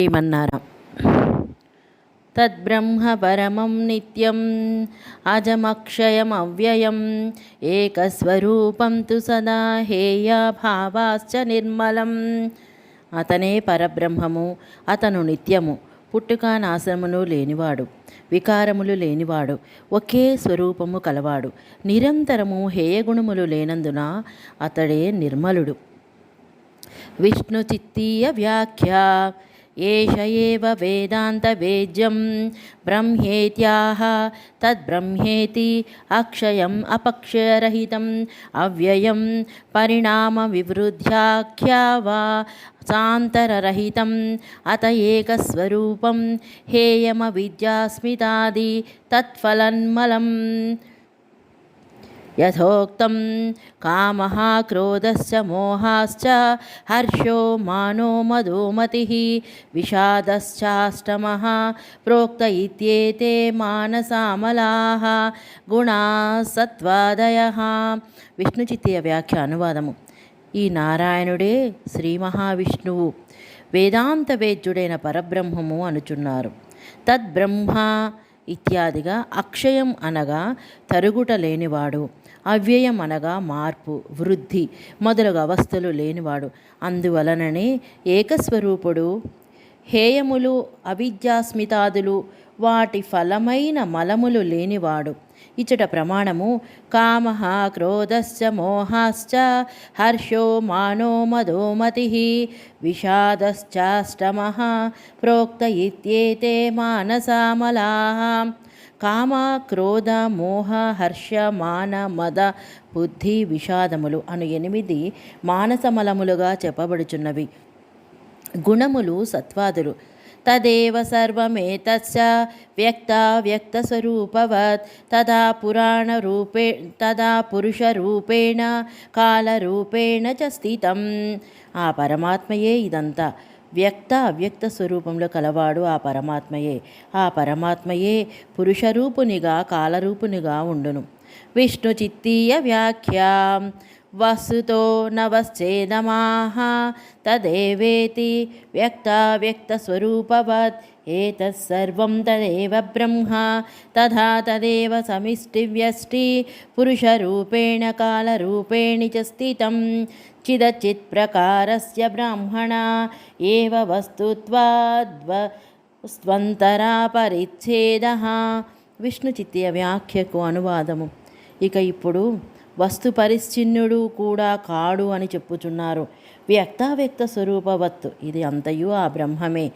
శ్రీమన్నారాయణ. తద్బ్రహ్మ పరమం నిత్యం అజమక్షయమవ్యయం ఏకస్వరూపం తు సదా హేయభావాశ్చ నిర్మలం. అతనే పరబ్రహ్మము, అతను నిత్యము, పుట్టుక నాశనమును లేనివాడు, వికారములు లేనివాడు, ఒకే స్వరూపము కలవాడు, నిరంతరము హేయగుణములు లేనందున అతడే నిర్మలుడు. విష్ణు చిత్తీయ వ్యాఖ్య ఏష ఏవ వేదాంత వేద్యం బ్రహ్మేత్యాహ తద్బ్రహ్మేతి అక్షయం అపక్షయరహితం అవ్యయం పరిణామ వివృద్ధ్యాఖ్యా వా సాంతరరహితం అత ఏకస్వరూపం హేయమ విద్యాస్మితాది తత్ఫలన్మలం. యథోక్తం కామః క్రోధశ్చ మోహాశ్చ హర్షో మానో మదో మతిః విషాదశ్చాష్టమః ప్రోక్త ఇత్యేతే మానసామలాః గుణాః సత్వాదయః. విష్ణుచిత్తీయ వ్యాఖ్య అనువాదము. ఈ నారాయణుడే శ్రీ మహావిష్ణువు, వేదాంత వేద్యుడైన పరబ్రహ్మము అనుచున్నారు. తద్బ్రహ్మ ఇత్యాదిగా అక్షయం అనగా తరుగుట లేనివాడు, అవ్యయం అనగా మార్పు, వృద్ధి మొదలగు అవస్థలు లేనివాడు, అందువలననే ఏకస్వరూపుడు, హేయములు అవిద్యాస్మితాదులు వాటి ఫలమైన మలములు లేనివాడు. ఇచ్చట ప్రమాణము కామః క్రోధశ్చ మోహాశ్చ హర్షో మానో మదో మతిః విషాదశ్చాష్టమః ప్రోక్త ఇత్యేతే మానసామలాః. కామ, క్రోధ, మోహ, హర్ష, మాన, మద, బుద్ధి, విషాదములు అను 8 మానసమలములుగా చెప్పబడుచున్నవి. గుణములు సత్వాదులు. తదేవ సర్వమేతచ్చ వ్యక్తావ్యక్తస్వరూపవత్ తదా పురుషరూపేణ కాలరూపేణ చ స్థితం. ఆ పరమాత్మయే ఇదంతా. వ్యక్త అవ్యక్త స్వరూపంలో కలవాడు ఆ పరమాత్మయే. ఆ పరమాత్మయే పురుషరూపునిగా కాలరూపునిగా ఉండును. విష్ణు చిత్తీయ వ్యాఖ్య వస్తుతో నవశ్చేదమాహ తదేవేతి వ్యక్తావ్యక్తస్వరూపవత్ ఏతత్సర్వం తదేవ బ్రహ్మ తథా తదేవ సమిష్టివ్యష్టి పురుషరూపేణ కాలరూపేణి చ స్థితం. చిదచిత్ ప్రకారస్య బ్రాహ్మణ ఏవ వస్తుత్వాద్వస్వంతరా పరిచ్ఛేదః. విష్ణు చిత్తీయ వ్యాఖ్యకు అనువాదము. ఇక ఇప్పుడు వస్తు పరిచ్ఛిన్నుడు కూడా కాడు అని చెప్పుచున్నారు. వ్యక్తావ్యక్త స్వరూపవత్తు, ఇది అంతయు ఆ బ్రహ్మమే.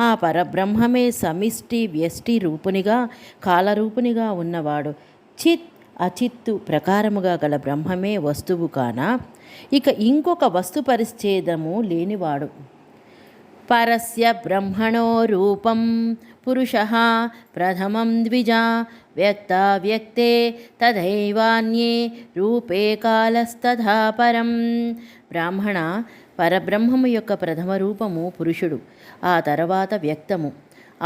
ఆ పరబ్రహ్మమే సమిష్టి వ్యష్టి రూపునిగా కాలరూపునిగా ఉన్నవాడు. చిత్ అచిత్తు ప్రకారముగా గల బ్రహ్మమే వస్తువు కానా ఇక ఇంకొక వస్తు పరిచ్ఛేదము లేనివాడు. పరస్య బ్రహ్మణో రూపం పురుషః ప్రథమం ద్విజా వ్యక్తావ్యక్తే తథైవాన్యే రూపే కాలస్తథా పరం. బ్రాహ్మణ, పరబ్రహ్మము యొక్క ప్రథమ రూపము పురుషుడు, ఆ తర్వాత వ్యక్తము,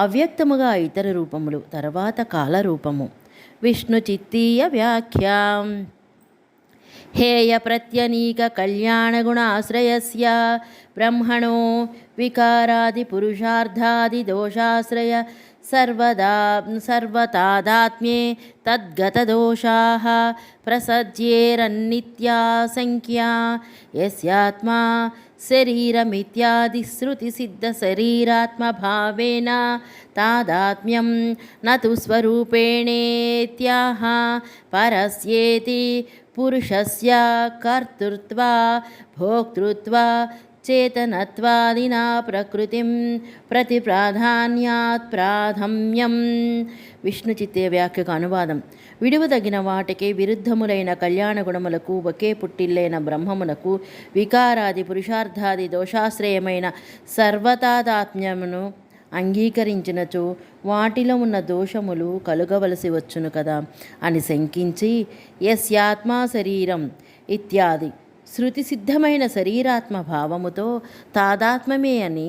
అవ్యక్తముగా ఇతర రూపములు, తర్వాత కాలరూపము. విష్ణు చిత్తీయ వ్యాఖ్యాం హేయ ప్రత్యనీక కళ్యాణ గుణాశ్రయస్య బ్రహ్మణో వికారాది పురుషార్థాది దోషాశ్రయ సర్వతాదాత్మ్యే తద్గతదోషాః ప్రసజ్యేరన్నిత్యా సంఖ్యా యస్యాత్మా శరీరమిత్యాది శృతి సిద్ధ శరీరాత్మభావేన తాదాత్మ్యం నతు స్వరూపేణేత్యాహ పరస్యేతి పురుషస్య కర్తృత్వ భోక్తృత్వ చేతనత్వాదినా ప్రకృతిం ప్రతి ప్రాధాన్యాత్ ప్రాథమ్యం. విష్ణు చిత్తీయ వ్యాఖ్యకు అనువాదం. విడువదగిన వాటికి విరుద్ధములైన కళ్యాణ గుణములకు ఒకే పుట్టిల్లైన బ్రహ్మమునకు వికారాది పురుషార్థాది దోషాశ్రయమైన సర్వతాదాత్మ్యమును అంగీకరించినచో వాటిలో ఉన్న దోషములు కలుగవలసి వచ్చును కదా అని శంకించి యస్యాత్మా శరీరం ఇత్యాది శృతి సిద్ధమైన శరీరాత్మ భావముతో తాదాత్మ్యమే అని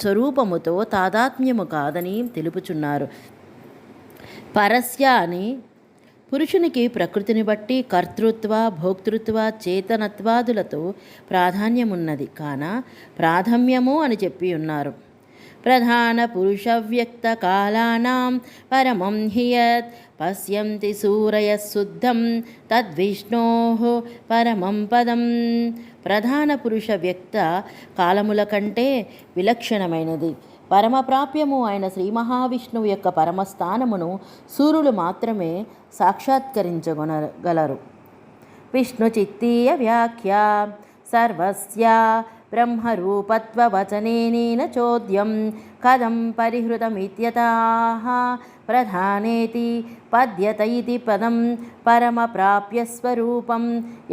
స్వరూపముతో తాదాత్మ్యము కాదని తెలుపుచున్నారు. పరస్య అని పురుషునికి ప్రకృతిని బట్టి కర్తృత్వ భోక్తృత్వ చేతనత్వాదులతో ప్రాధాన్యమున్నది కాన ప్రాధాన్యము అని చెప్పి ఉన్నారు. प्रधानपुरुषव्यक्तकालानां परमं हि यत् पश्यन्ति सूरयः शुद्धं तद्विष्णोः పరమం పదం. ప్రధాన పురుష వ్యక్త కాలముల కంటే విలక్షణమైనది పరమప్రాప్యము అయిన శ్రీ మహావిష్ణువు యొక్క పరమస్థానమును సూర్యులు మాత్రమే సాక్షాత్కరించగలరు. విష్ణుచిత్తీయ వ్యాఖ్య సర్వస్య బ్రహ్మరూపత్వవచనేన చోద్యం కథం పరిహృతమిత్యతః ప్రధానేతి పద్యత ఇతి పదం పరమప్రాప్యస్వరూపం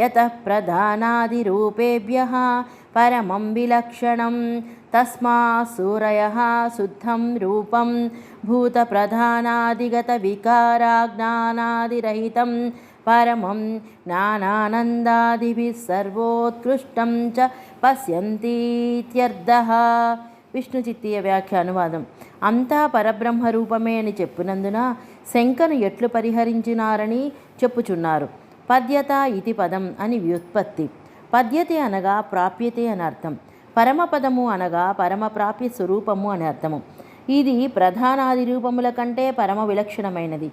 యతః ప్రధానాదిరూపేభ్యః పరమం విలక్షణం తస్మాత్ సూరయః శుద్ధం రూపం భూతప్రధానాదిగత వికారాజ్ఞానాదిరహితం పరమం జ్ఞానానందాదిభిः సర్వోత్కృష్టం చ పశ్యంతీత్యర్థః. విష్ణు చిత్తీయ వ్యాఖ్య అనువాదం. అంతా పరబ్రహ్మ రూపమే అని చెప్పునందున శంకను ఎట్లు పరిహరించినారని చెప్పుచున్నారు. పద్యత ఇతి పదం అని వ్యుత్పత్తి. పద్యతే అనగా ప్రాప్యతే అని అర్థం. పరమపదము అనగా పరమప్రాప్య స్వరూపము అని అర్థము. ఇది ప్రధానాది రూపముల కంటే పరమ విలక్షణమైనది.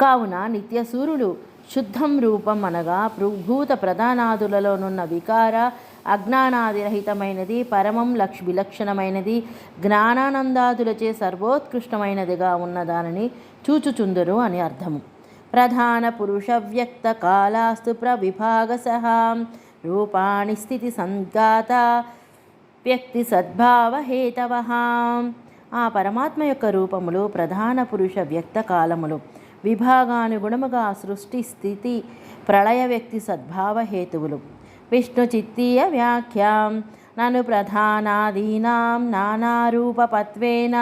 కావున నిత్య సూర్యుడు శుద్ధం రూపం అనగా భూత ప్రధానాదులలోనున్న వికార అజ్ఞానాదిరహితమైనది, పరమం విలక్షణమైనది, జ్ఞానానందాదులచే సర్వోత్కృష్టమైనదిగా ఉన్నదానిని చూచుచుందురు అని అర్థము. ప్రధాన పురుష వ్యక్త కాలాస్తు ప్రవిభాగసః రూపాణి స్థితి సంఘాత వ్యక్తి సద్భావ హేతవః. ఆ పరమాత్మ యొక్క రూపములు ప్రధాన పురుష వ్యక్త కాలములు, విభాగానుగుణముగా సృష్టి స్థితి ప్రళయ వ్యక్తి సద్భావ హేతువులు. విష్ణు చిత్తీయ వ్యాఖ్యాం నను ప్రధానాదీనాం నానారూపపత్వేన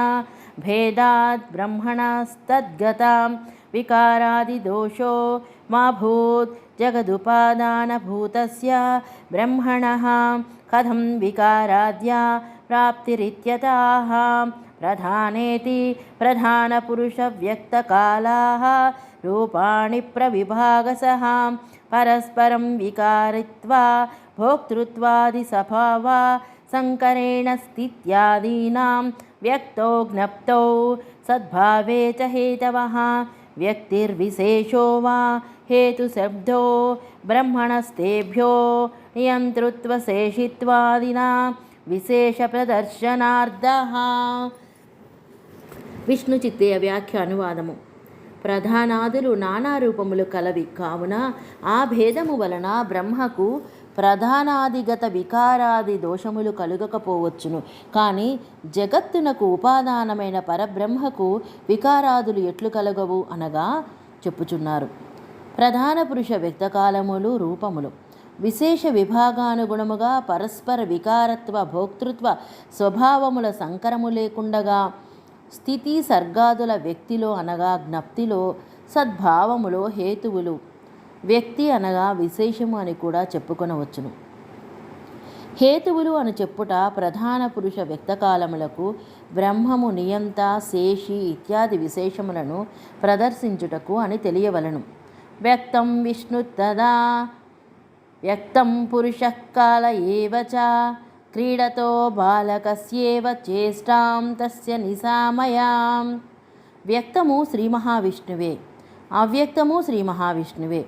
భేదాద్ బ్రహ్మణస్తద్గతాం వికారాదిదోషో మా భూత్ జగదుపాదానభూతస్య బ్రహ్మణః కథం వికారాద్యా ప్రాప్తిరిత్యతః ప్రధానేతి ప్రధానపురుషవ్యక్తకాలాः రూపాణి ప్రవిభాగసః పరస్పరం వికారిత్వా భోక్తృత్వాదిస్వభావా సంకరేణ స్థిత్యాదీనాం వ్యక్తో జ్ఞప్తో సద్భావే చ హేతవః. వ్యక్తిర్విశేషో వా హేతుశబ్దో బ్రహ్మణస్తేభ్యో నియంతృత్వశేషిత్వాదినా విశేష ప్రదర్శనార్థః. విష్ణు చిత్తీయ వ్యాఖ్య అనువాదము. ప్రధానాదులు నానా రూపములు కలవి కావున ఆ భేదము వలన బ్రహ్మకు ప్రధానాదిగత వికారాది దోషములు కలుగకపోవచ్చును. కానీ జగత్తునకు ఉపాదానమైన పరబ్రహ్మకు వికారాదులు ఎట్లు కలగవు అనగా చెప్పుచున్నారు. ప్రధాన పురుష వ్యక్తకాలములు రూపములు విశేష విభాగానుగుణముగా పరస్పర వికారత్వ భోక్తృత్వ స్వభావముల సంకరము లేకుండగా స్థితి సర్గాదుల వ్యక్తిలో అనగా జ్ఞప్తిలో సద్భావములో హేతువులు. వ్యక్తి అనగా విశేషము అని కూడా చెప్పుకొనవచ్చును. హేతువులు అని చెప్పుట ప్రధాన పురుష వ్యక్తకాలములకు బ్రహ్మము నియంత శేషి ఇత్యాది విశేషములను ప్రదర్శించుటకు అని తెలియవలను. వ్యక్తం విష్ణు తదా వ్యక్తం పురుషః కాల ఏవ చ క్రీడతో బాలకస్యేవ చేష్టాం తస్య నిశామయాం. వ్యక్తము శ్రీ మహావిష్ణువే, అవ్యక్తము శ్రీ మహావిష్ణువే.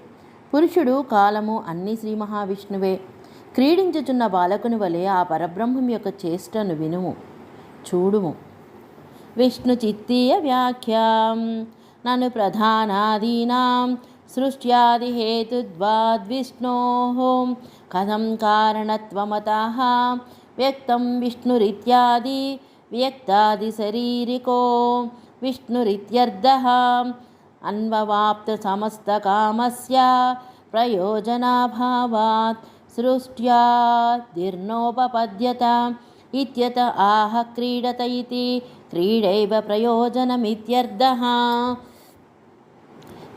పురుషుడు కాలము అన్నీ శ్రీ మహావిష్ణువే. క్రీడించుచున్న బాలకుని వలె ఆ పరబ్రహ్మం యొక్క చేష్టను వినుము, చూడుము. విష్ణు చిత్తీయ వ్యాఖ్యాం నను ప్రధానాదీనాం సృష్ట్యాది హేతుద్వాద్విష్ణోః కథం కారణత్వమతః వ్యక్తం విష్ణురిత్యాది వ్యక్తాది శరీరికో విష్ణురిత్యర్థః అన్వవాప్త సమస్త కామస్య ప్రయోజనాభావాత్ సృష్ట్యాదిర్నోపపద్యత ఇత్యత ఆహ క్రీడత ఇతి క్రీడైవ ప్రయోజనమిత్యర్థః.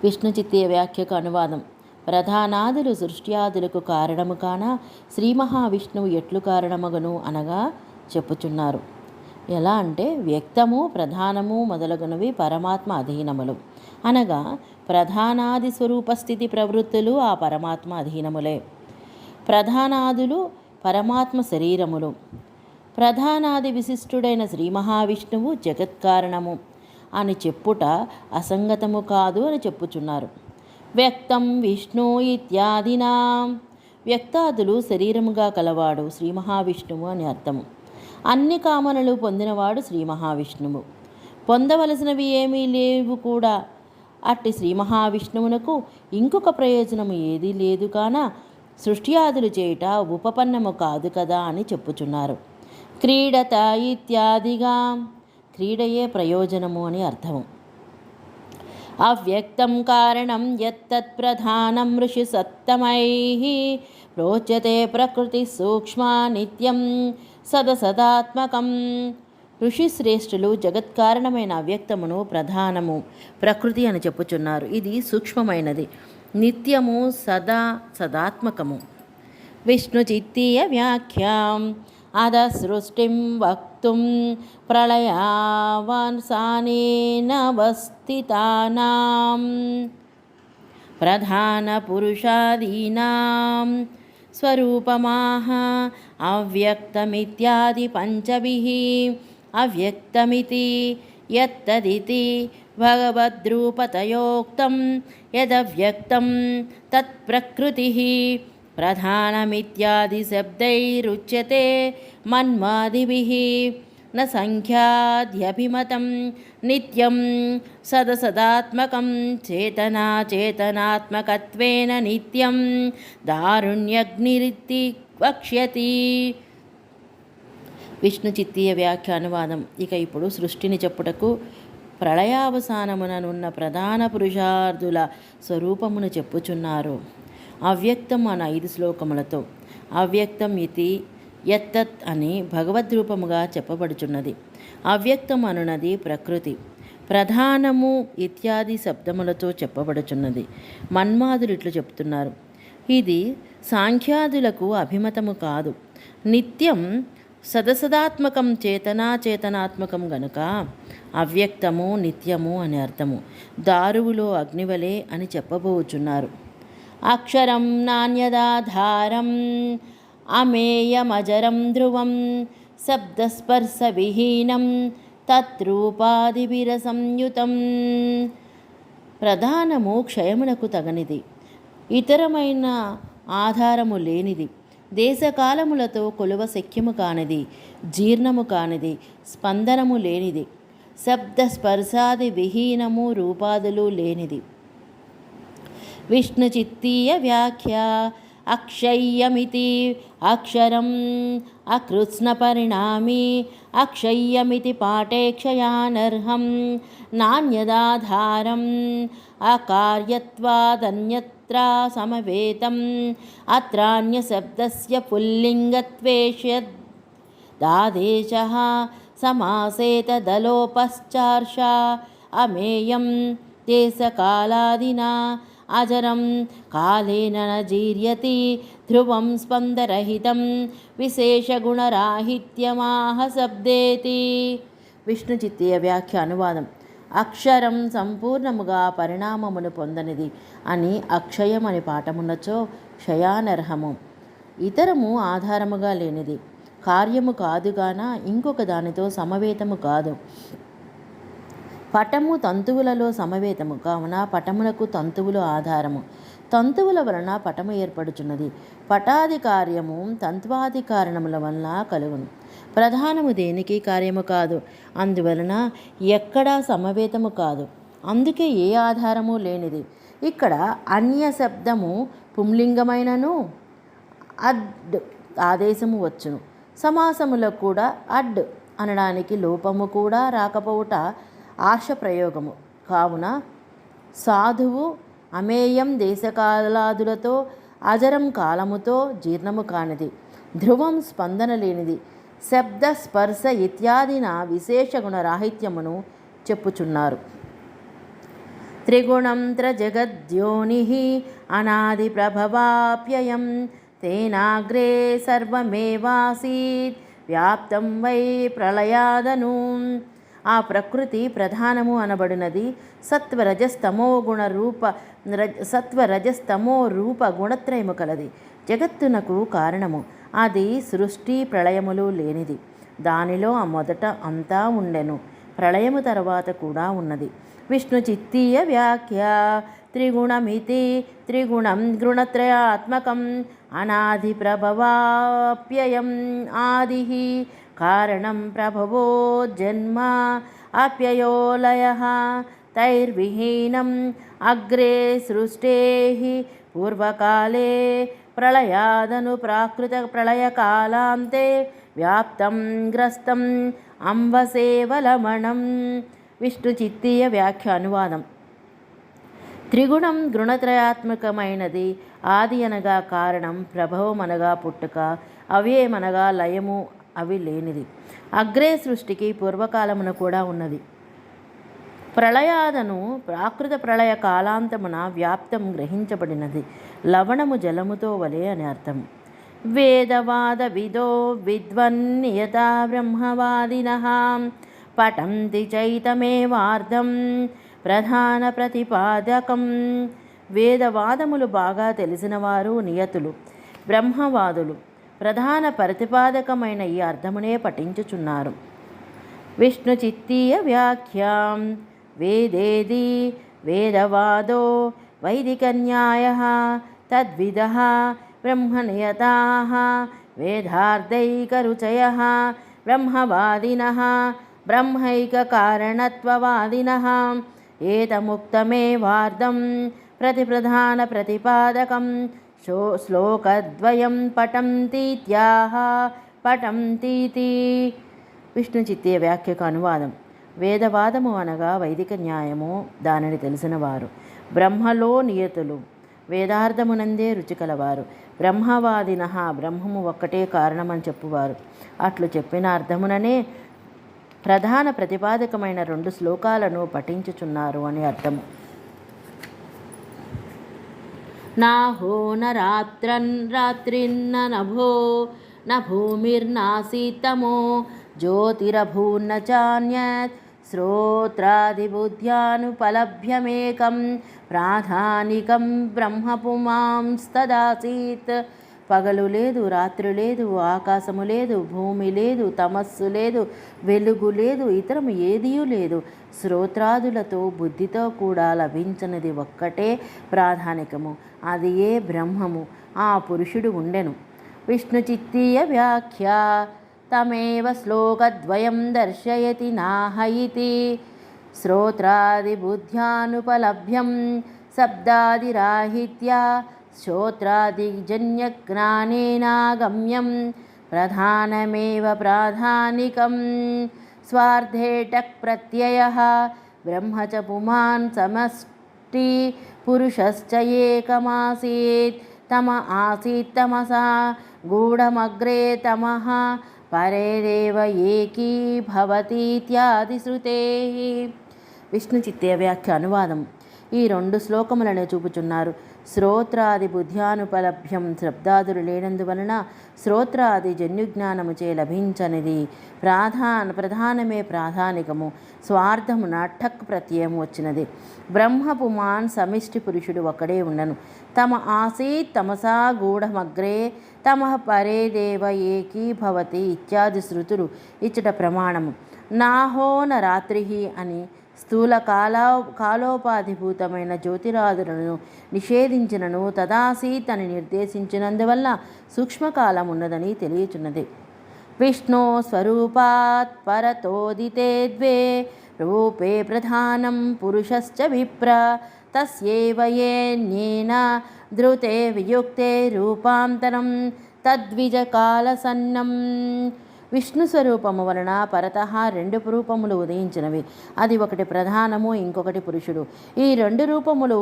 విష్ణు చిత్తీయ వ్యాఖ్యకు అనువాదం. ప్రధానాదులు సృష్ట్యాదులకు కారణము కాన శ్రీ మహావిష్ణువు ఎట్లు కారణమగను అనగా చెప్పుచున్నారు. ఎలా అంటే వ్యక్తము ప్రధానము మొదలగునవి పరమాత్మ అధీనములు అనగా ప్రధానాది స్వరూపస్థితి ప్రవృత్తులు ఆ పరమాత్మ అధీనములే. ప్రధానాదులు పరమాత్మ శరీరములు, ప్రధానాది విశిష్టుడైన శ్రీ మహావిష్ణువు జగత్కారణము అని చెప్పుట అసంగతము కాదు అని చెప్పుచున్నారు. వ్యక్తం విష్ణు ఇత్యాదినా, వ్యక్తాదులు శరీరముగా కలవాడు శ్రీ మహావిష్ణువు అని అర్థము. అన్ని కామనలు పొందినవాడు శ్రీ మహావిష్ణువు. పొందవలసినవి ఏమీ లేవు కూడా. అట్టి శ్రీ మహావిష్ణువునకు ఇంకొక ప్రయోజనము ఏదీ లేదు కాన సృష్ట్యాదులు చేయుట ఉపపన్నము కాదు కదా అని చెప్పుచున్నారు. క్రీడత ఇత్యాదిగా, క్రీడయే ప్రయోజనము అని అర్థము. అవ్యక్తం కారణం యత్తత్ ప్రధానం ఋషి సత్తమైః ప్రోచ్యతే ప్రకృతి సూక్ష్మ నిత్యం సదసదాత్మకం. ఋషిశ్రేష్ఠులు జగత్కారణమైన అవ్యక్తమును ప్రధానము ప్రకృతి అని చెప్పుచున్నారు. ఇది సూక్ష్మమైనది, నిత్యము, సదాత్మకము. విష్ణుచిత్తీయ వ్యాఖ్యాం అధసృష్టిం వక్తుం ప్రళయావసానేనవస్థితానాం ప్రధానపురుషాదీనాం స్వరూపమాహ అవ్యక్తమిత్యాది పంచభిః. అవ్యక్తమితి యత్తదితి భగవద్రూపతయోక్తం యదవ్యక్తం తత్ప్రకృతిః. ప్రధానమిత్యాది శబ్దైరుచ్యతే మన్వాదిభిః. న సంఖ్యాద్యభిమతం నిత్యం సదసదాత్మకం చేతనాత్మకత్వేన నిత్యం దారుణ్యగ్నిరితి వక్ష్యతి. విష్ణు చిత్తీయ వ్యాఖ్య అనువాదం. ఇక ఇప్పుడు సృష్టిని చెప్పుటకు ప్రళయావసానముననున్న ప్రధాన పురుషార్థుల స్వరూపమును చెప్పుచున్నారు. అవ్యక్తం అన్న 5 శ్లోకములతో అవ్యక్తం ఇతి యత్తత్ అని భగవద్రూపముగా చెప్పబడుచున్నది. అవ్యక్తం అనున్నది ప్రకృతి. ప్రధానము ఇత్యాది శబ్దములతో చెప్పబడుచున్నది. మన్మాదులు ఇట్లు చెప్తున్నారు. ఇది సాంఖ్యాదులకు అభిమతము కాదు. నిత్యం సదసదాత్మకం చేతనాత్మకం గనుక అవ్యక్తము నిత్యము అని అర్థము. దారువులో అగ్నివలే అని చెప్పబోచున్నారు. అక్షరం నాణ్యదాధారం అమేయమజరం ధ్రువం శబ్దస్పర్శవిహీనం తత్రూపాదిభిరసంయుతం. ప్రధానము క్షయమునకు తగనిది, ఇతరమైన ఆధారము లేనిది, దేశకాలములతో కొలువ శక్యము కానిది, జీర్ణము కానిది, స్పందనము లేనిది, శబ్దస్పర్శాది విహీనము రూపాదులు లేనిది. విష్ణుచిత్తీయ వ్యాఖ్య అక్షయ్యమితి అక్షరం అకృత్స్నపరిణామి అక్షయ్యమితి పాఠే క్షయానర్హం నాణ్యదాధారం అకార్యత్వాదన్యత్ర సమవేతం అత్రాన్యశబ్దస్య పుల్లింగత్వేష్యదాదేశః సమాసేతదలోపశ్చార్ష అమేయం దేశకాలాదినా అజరం కాలేన న జీర్యతి ధ్రువం స్పందరహితం విశేషగుణరాహిత్యమాహ శబ్దేతి. విష్ణు చిత్తీయ వ్యాఖ్య అనువాదం. అక్షరం సంపూర్ణముగా పరిణామమును పొందనిది అని అక్షయం అని పాఠమున్నచో క్షయానర్హము, ఇతరము ఆధారముగా లేనిది, కార్యము కాదుగాన ఇంకొక దానితో సమవేతము కాదు. పటము తంతువులలో సమవేతము కావున పటములకు తంతువులు ఆధారము. తంతువుల వలన పటము ఏర్పడుచున్నది. పటాది కార్యము తంత్వాది కారణముల వలన కలుగును. ప్రధానము దేనికి కార్యము కాదు, అందువలన ఎక్కడా సమవేతము కాదు, అందుకే ఏ ఆధారము లేనిది. ఇక్కడ అన్య శబ్దము పుంలింగమైనను అడ్ ఆదేశము వచ్చును. సమాసములకు కూడా అడ్ అనడానికి లోపము కూడా రాకపోవుట ఆర్ష ప్రయోగము కావున సాధువు అమేయం దేశకాలాదులతో అజరం కాలముతో జీర్ణము కానిది, ధ్రువం స్పందన లేనిది, శబ్ద స్పర్శ ఇత్యాదిన విశేష గుణరాహిత్యమును చెప్పుచున్నారు. త్రిగుణం త్రజగద్యోని అనాది ప్రభవాప్యయం తేనాగ్రే సర్వమేవాసీత్ వ్యాప్తం వై ప్రళయాదను. ఆ ప్రకృతి ప్రధానము అనబడినది సత్వరజస్తమో రూప గుణత్రయము కలది. జగత్తునకు కారణము. అది సృష్టి ప్రళయములు లేనిది. దానిలో మొదట అంతా ఉండెను, ప్రళయము తర్వాత కూడా ఉన్నది. విష్ణు చిత్తీయ వ్యాఖ్య త్రిగుణమితి త్రిగుణం గుణత్రయాత్మకం అనాది ప్రభవాప్యయం ఆది కారణం ప్రభవో జన్మ అప్యయో లయః తైర్విహీనం అగ్రే సృష్టేః పూర్వకాలే ప్రళయాదను ప్రాకృత ప్రళయకాలాంతే వ్యాప్తం గ్రస్తం అంబసేవలమణం. విష్ణు చిత్తీయ వ్యాఖ్య అనువాదం. త్రిగుణం గుణత్రయాత్మకమైనది. ఆది అనగా కారణం, ప్రభవం అనగా పుట్టుక, అవ్యయమనగా లయము, అవి లేనిది. అగ్రే సృష్టికి పూర్వకాలమున కూడా ఉన్నది. ప్రళయాదను ప్రాకృత ప్రళయ కాలాంతమున వ్యాప్తం గ్రహించబడినది. లవణము జలముతో వలె అని అర్థం. వేదవాద విదో విద్వన్నియతా బ్రహ్మవాదినః పఠంతి చైతమేవార్ధం ప్రధాన ప్రతిపాదకం. వేదవాదములు బాగా తెలిసినవారు నియతులు, బ్రహ్మవాదులు ప్రధాన ప్రతిపాదకమైన ఈ అర్థమునే పఠించుచున్నారు. విష్ణు చిత్తీయ వ్యాఖ్యాం. వేదేది వేదవాదో వైదికన్యాయః తద్విదః బ్రహ్మనియతాః వేదార్థైకరుచయః బ్రహ్మవాదినః బ్రహ్మైకకారణత్వవాదినః ఏతముక్తమేవార్ధం ప్రతిప్రధాన ప్రతిపాదకం శ్లోకద్వయం పఠంతీత్యాహ పఠంతీతి. విష్ణు చిత్తీయ వ్యాఖ్యకు అనువాదం. వేదవాదము అనగా వైదిక న్యాయము, దానిని తెలిసినవారు. బ్రహ్మలో నియతులు, వేదార్థమునందే రుచి కలవారు. బ్రహ్మవాదినః బ్రహ్మము ఒక్కటే కారణమని చెప్పువారు. అట్లు చెప్పిన అర్థముననే ప్రధాన ప్రతిపాదకమైన 2 శ్లోకాలను పఠించుచున్నారు అని అర్థము. నాహో న రాత్రిన్న నభో న భూమిర్నాసీతమో జ్యోతిరభూన్న చాన్యత్ శ్రోత్రాదిబుద్ధ్యానుపలభ్యమేకం ప్రాధానికం బ్రహ్మపుమాంస్తదాసీత్. పగలు లేదు, రాత్రి లేదు, ఆకాశము లేదు, భూమి లేదు, తమస్సు లేదు, వెలుగు లేదు, ఇతరము ఏదియూ లేదు. శ్రోత్రాదులతో బుద్ధితో కూడా లభించినది ఒక్కటే ప్రాధానికము, అది ఏ బ్రహ్మము. ఆ పురుషుడు ఉండెను. విష్ణు చిత్తీయ వ్యాఖ్య. తమేవ శ్లోకద్వయం దర్శయతి నాహ ఇతి. శ్రోత్రాదిబుద్ధ్యానుపలభ్యం శబ్దాదిరాహిత్య శ్రోత్రాదిజన్యజ్ఞానేనాగమ్యం ప్రధానమేవ ప్రాధానికం స్వార్థేటక్ ప్రత్యయః బ్రహ్మ చ పుమాన్ సమష్టి పురుషశ్చ ఏకమాసీత్ తమ ఆసీత్ తమసా గూఢమగ్రే తమః పరేరేవ ఏకీ భవతీత్యాది శ్రుతేః. విష్ణు చిత్తీయ వ్యాఖ్య అనువాదం. ఈ 2 శ్లోకములను చూపుచున్నారు. శ్రోత్రాది బుద్ధ్యానుపలభ్యం శబ్దాదులు లేనందువలన శ్రోత్రాది జన్యుజ్ఞానముచే లభించనిది ప్రధానమే ప్రాధానికము. స్వార్థమున ఠక్ ప్రత్యయము వచ్చినది. బ్రహ్మపుమాన్ సమిష్టి పురుషుడు ఒక్కడే ఉండను. తమ ఆసీత్ తమసా గూఢమగ్రే తమః పరే దేవ ఏకీ భవతి ఇత్యాది శృతులు ఇచ్చట ప్రమాణము. నాహో న రాత్రి అని స్థూల కాలోపాధిభూతమైన జ్యోతిరాదులను నిషేధించినను తదాసీత్ అని నిర్దేశించినందువల్ల సూక్ష్మకాలం ఉన్నదని తెలియచున్నది. విష్ణు స్వరూపాత్ పరతోదితే ద్వే రూపే ప్రధానం పురుషశ్చ విప్ర తస్యేవ యేన్యేన ధృతే వియుక్తే రూపాంతరం తద్విజకాలసన్నం. విష్ణు స్వరూపము వలన పరతః 2 రూపములు ఉదయించినవి. అది ఒకటి ప్రధానము, ఇంకొకటి పురుషుడు. ఈ 2 రూపములు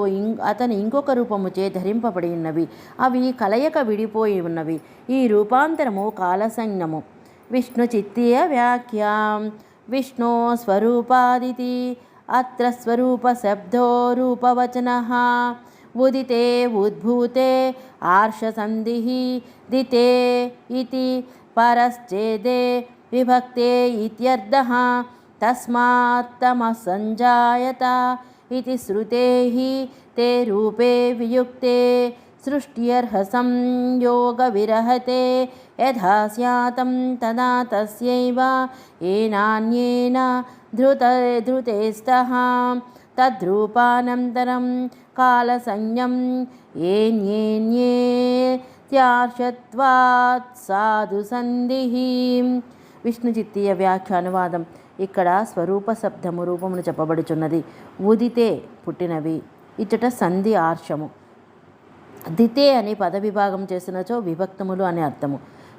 అతని ఇంకొక రూపముచే ధరింపబడి ఉన్నవి. అవి కలయక విడిపోయి ఉన్నవి. ఈ రూపాంతరము కాలసంజ్ఞము. విష్ణు చిత్తీయ వ్యాఖ్యాం. విష్ణు స్వరూపాదితి అత్ర స్వరూప శబ్దో రూపవచనః. ఉదితే ఉద్భూతే ఆర్షసంధిః దితే ఇతి పరశ్చేదే విభక్తే ఇత్యర్థః. తస్మాత్ తమః సంజాయత ఇతి శ్రుతేః తే రూపే వియుక్తే सृष्ट्यर्हसं योगविरहते यथा स्यातं तदा तस्यैव येनान्येन धृतेस्तः तद्रूपानन्तरं कालसंज्ञं येन्येत्यार्षत्वात् సాధు సంధిహి. విష్ణు చిత్తీయ వ్యాఖ్య అనువాదం. ఇక్కడ స్వరూప శబ్దము రూపమును చెప్పబడుచున్నది. ఉదితే పుట్టినవి, ఇచ్చట సంధి ఆర్షము. దితే అని పదవిభాగం చేసినచో విభక్తములు అని అర్థము.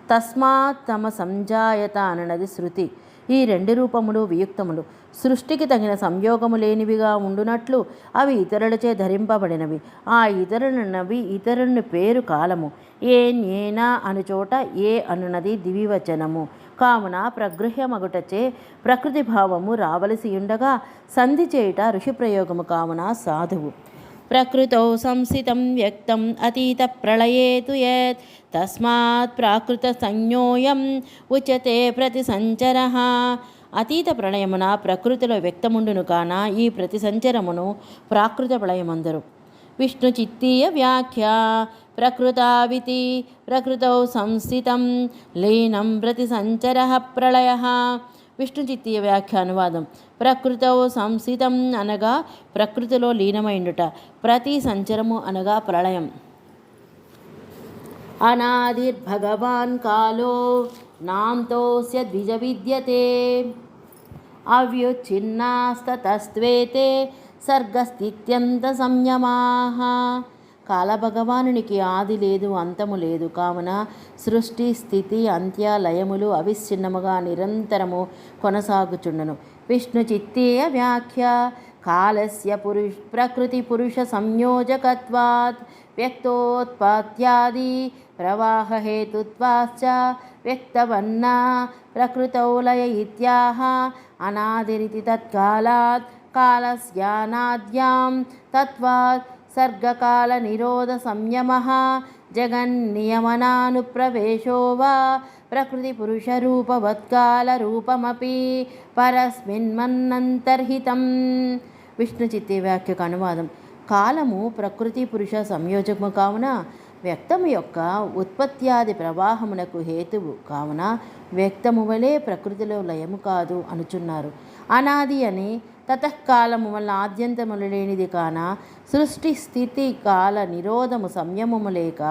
తస్మాత్ తమ సంజాయత అననది శృతి. ఈ రెండు రూపములు వియుక్తములు. సృష్టికి తగిన సంయోగము లేనివిగా ఉండునట్లు అవి ఇతరులచే ధరింపబడినవి. ఆ ఇతరులన్నవి ఇతరుని పేరు కాలము. ఏనా అనుచోట ఏ అనున్నది ద్వివచనము కావున ప్రగృహ్యమగుటచే ప్రకృతి భావము రావలసి ఉండగా సంధి చేయుట ఋషి ప్రయోగము కావున సాధువు. ప్రకృతౌ సంస్థితం వ్యక్తం అతీత ప్రళయేతు యత్ తస్మాత్ ప్రాకృత సంజ్ఞోయం ఉచ్యతే ప్రతి సంచరః. అతీత ప్రళయమున ప్రకృతిలో వ్యక్తముండును కాన ఈ ప్రతి సంచరమును ప్రాకృత ప్రళయమందరు. విష్ణు చిత్తీయ వ్యాఖ్య. ప్రకృతావితి ప్రకృతౌ సంస్థితం లీనం ప్రతి సంచరః ప్రళయః. విష్ణు చిత్తీయ వ్యాఖ్య అనువాదం. ప్రకృతౌ సంస్థితం అనగా ప్రకృతిలో లీనమైండుట, ప్రతి సంచరము అనగా ప్రళయం. అనాదిర్భగవాన్ కాలో నాంతోస్య ద్విజ విద్యతే అవ్యుచ్ఛిన్నాస్తతస్త్వేతే సర్గస్థిత్యంత సంయమాః. కాలభగవానునికి ఆది లేదు, అంతము లేదు. కావున సృష్టి స్థితి అంత్య లయములు అవిచ్ఛిన్నముగా నిరంతరము కొనసాగుచుండును. విష్ణు చిత్తీయ వ్యాఖ్య. కాలస్య ప్రకృతి పురుష సంయోజకత్వాత్ వ్యక్తోత్పత్యాది ప్రవాహ హేతుత్వాశ్చ వ్యక్తవన్నా ప్రకృతౌ లయ ఇత్యాహ. అనాదిరితి తత్కాలాత్ కాలస్యానాద్యాం తత్వాత్ సర్గకాల నిరోధ సంయమః జగన్నియమనానుప్రవేశో వా ప్రకృతి పురుష రూపవత్కాల రూపమపి పరస్మిన్మన్నంతర్హితం. విష్ణు చిత్తి వ్యాఖ్యకు అనువాదం. కాలము ప్రకృతి పురుష సంయోజకము కావున వ్యక్తము యొక్క ఉత్పత్త్యాది ప్రవాహమునకు హేతువు కావున వ్యక్తము వలె ప్రకృతిలో లయము కాదు అనుచున్నారు. అనాది అని తతకాలము వలన ఆద్యంతములు లేనిది కాన సృష్టి స్థితి కాల నిరోధము సంయమము లేక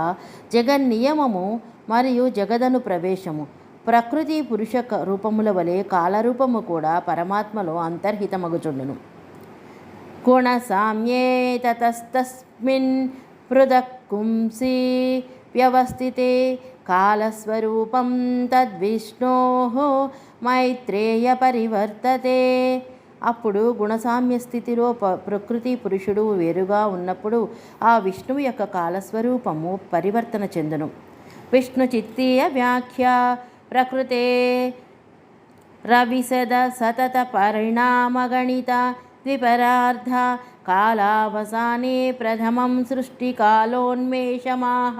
జగన్నియమము మరియు జగదను ప్రవేశము. ప్రకృతి పురుష రూపముల వలె కాలరూపము కూడా పరమాత్మలో అంతర్హితమగుచుండును. గుణసామ్యే తతస్తస్మిన్ పృథక్కుంసి వ్యవస్థితే కాలస్వరూపం తద్విష్ణోః మైత్రేయ పరివర్తతే. అప్పుడు గుణసామ్య స్థితిలో ప్రకృతి పురుషుడు వేరుగా ఉన్నప్పుడు ఆ విష్ణువు యొక్క కాలస్వరూపము పరివర్తన చెందును. విష్ణు చిత్తీయ వ్యాఖ్య. ప్రకృతే రవిశద సతత పరిణామగణిత ద్విపరార్ధ కాలావసానే ప్రథమం సృష్టికాలోన్మేషమాహ.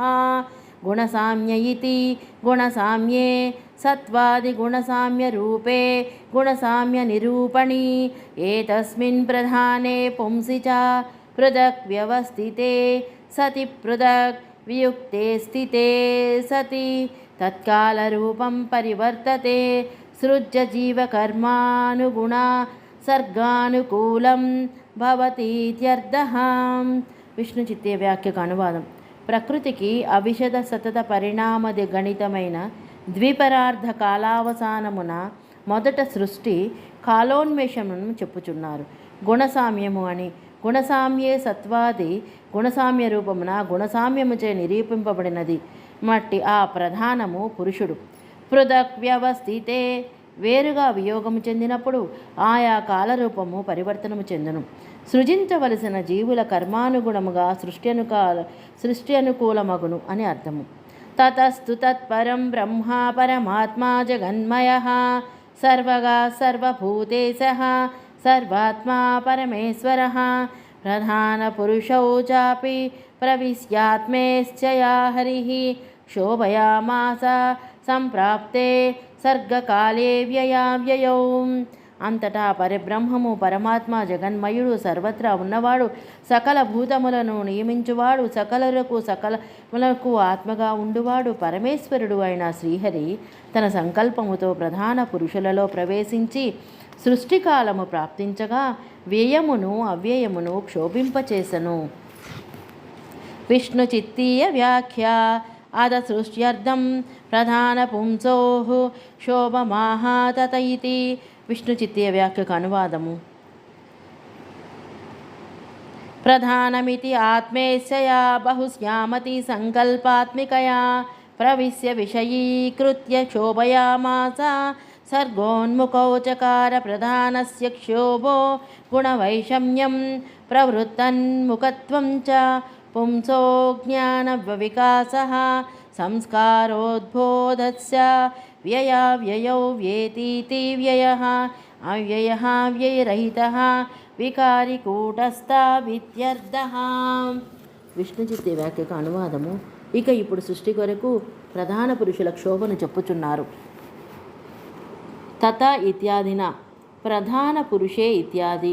గుణసామ్య ఇతి గుణసామ్యే సత్వాది గుణసామ్య రూపే గుణసామ్య నిరూపణి ఏతస్మిన్ ప్రధానే పుంసి చ పృథక్ వ్యవస్థితే సతి పృథక్ వియుక్తే స్థితే సతి తత్కాల రూపం పరివర్తతే. సృజ్య జీవకర్మానుగుణ సర్గానుకూలం భవతీత్యర్థః. విష్ణు చిత్తే వ్యాఖ్యకు అనువాదం. ప్రకృతికి అవిశద సతత పరిణామది గణితమైన ద్విపరార్ధ కాలావసానమున మొదట సృష్టి కాలోన్మేషమును చెప్పుచున్నారు. గుణసామ్యము అని. గుణసామ్యే సత్వాది గుణసామ్య రూపమున గుణసామ్యముచే నిరూపింపబడినది మట్టి ఆ ప్రధానము పురుషుడు. పృథక్ వ్యవస్థితే వేరుగా వియోగము చెందినప్పుడు ఆయా కాలరూపము పరివర్తనము చెందును. సృజించవలసిన జీవుల కర్మానుగుణముగా సృష్టి అనుకూలమగును అని అర్థము. తతస్తు తత్పరం బ్రహ్మ పరమాత్మా జగన్మయః సర్వగా సర్వభూతేశః సర్వాత్మా పరమేశ్వరః ప్రధాన పురుషౌ చాపి ప్రవిశ్యాత్మేశ్చయా హరిః శోభయామాస సంప్రాప్తే సర్గకాలే వ్యయావ్యయౌ. అంతటా పరిబ్రహ్మము పరమాత్మ జగన్మయుడు సర్వత్రా ఉన్నవాడు సకల భూతములను నియమించువాడు సకలములకు ఆత్మగా ఉండువాడు పరమేశ్వరుడు అయిన శ్రీహరి తన సంకల్పముతో ప్రధాన పురుషులలో ప్రవేశించి సృష్టికాలము ప్రాప్తించగా వ్యయమును అవ్యయమును క్షోభింపచేసెను. విష్ణుచిత్తీయ వ్యాఖ్య అదసృష్ట్యర్థం ప్రధాన పుంసో శోభమాహాతత ఇతి. విష్ణుచిత్తీయ వ్యాఖ్యకు అనువాదము. ప్రధానమితి ఆత్మేశయా బహుశ్యామతి సంకల్పాత్మికయా ప్రవిశ్య విషయీకృత్య శోభయామాస సర్గోన్ముఖౌ చకార ప్రధానస్య క్షోభో గుణవైషమ్యం ప్రవృత్తన్ముఖత్వం చ పుంసో జ్ఞానవికాసః సంస్కారోద్బోధస్య వ్యయవ్యయౌ వ్యेतीति వ్యయః అవ్యయః వ్యయరహితః వికారి కూటస్థవిత్యర్థః. విష్ణుచిత్తి వ్యాఖ్యకు అనువాదము. ఇక ఇప్పుడు సృష్టి కొరకు ప్రధాన పురుషుల క్షోభను చెప్పుచున్నారు. తత ఇత్యాదిన ప్రధాన పురుషే ఇత్యాది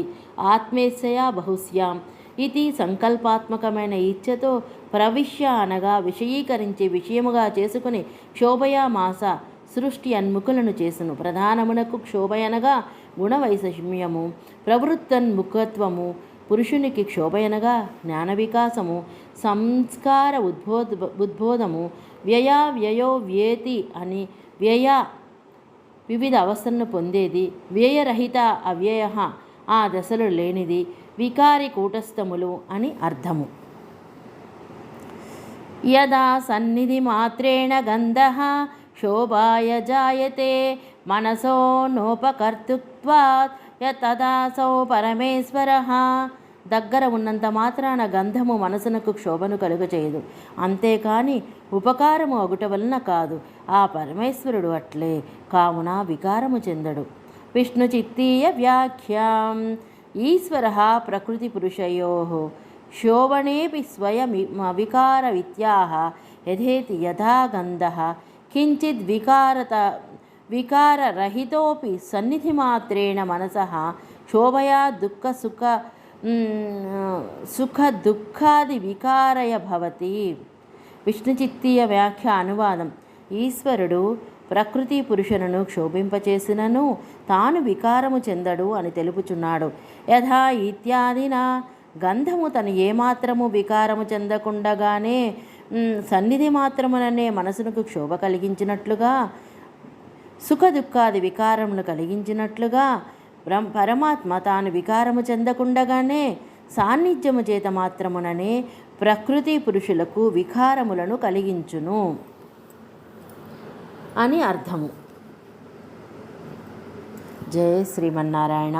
ఆత్మేశయా బహుశ్యాం ఇది సంకల్పాత్మకమైన ఇచ్ఛతో ప్రవిశ్య అనగా విషయీకరించి విషయముగా చేసుకుని క్షోభయామాస సృష్టి అన్ముఖులను చేసును. ప్రధానమునకు క్షోభయనగా గుణవైషమ్యము, ప్రవృత్తన్ముఖత్వము, పురుషునికి క్షోభయనగా జ్ఞాన వికాసము, సంస్కార ఉద్బోధము, వ్యయో వ్యेति అని వ్యయ వివిధ అవస్థలను పొందేది, వ్యయరహిత అవ్యయ ఆ దశలు లేనిది, వికారి కూటస్థములు అని అర్థము. యదా సన్నిధి మాత్రేణ గంధః శోభాయ జాయతే మనసో నోపకర్తృత్వాత్ యతదాసౌ పరమేశ్వరః. దగ్గర ఉన్నంత మాత్రాన గంధము మనసునకు క్షోభను కలుగచేయదు, అంతేకాని ఉపకారము అగుట వలన కాదు. ఆ పరమేశ్వరుడు అట్లే, కావున వికారము చెందడు. విష్ణుచిత్తీయ వ్యాఖ్యాం. ఈశ్వరః ప్రకృతి పురుషయోః శోభనేపి స్వయం వికార విత్యాహ యథేతి యథా గంధః కించిద్ వికారరహితోపి సన్నిధిమాత్రేణ మనసః శోభయా సుఖ దుఃఖాది వికారయ భవతి. విష్ణుచిత్తీయ వ్యాఖ్య అనువాదం. ఈశ్వరుడు ప్రకృతి పురుషులను క్షోభింపచేసినను తాను వికారము చెందడు అని తెలుపుచున్నాడు. యథా ఇత్యాదిన గంధము తను ఏమాత్రము వికారము చెందకుండగానే సన్నిధి మాత్రముననే మనసునకు క్షోభ కలిగించినట్లుగా, సుఖ దుఃఖాది వికారమును కలిగించినట్లుగా పరమాత్మ తాను వికారము చెందకుండగానే సాన్నిధ్యము చేత మాత్రముననే ప్రకృతి పురుషులకు వికారములను కలిగించును అని అర్థము. జయ శ్రీమన్నారాయణ.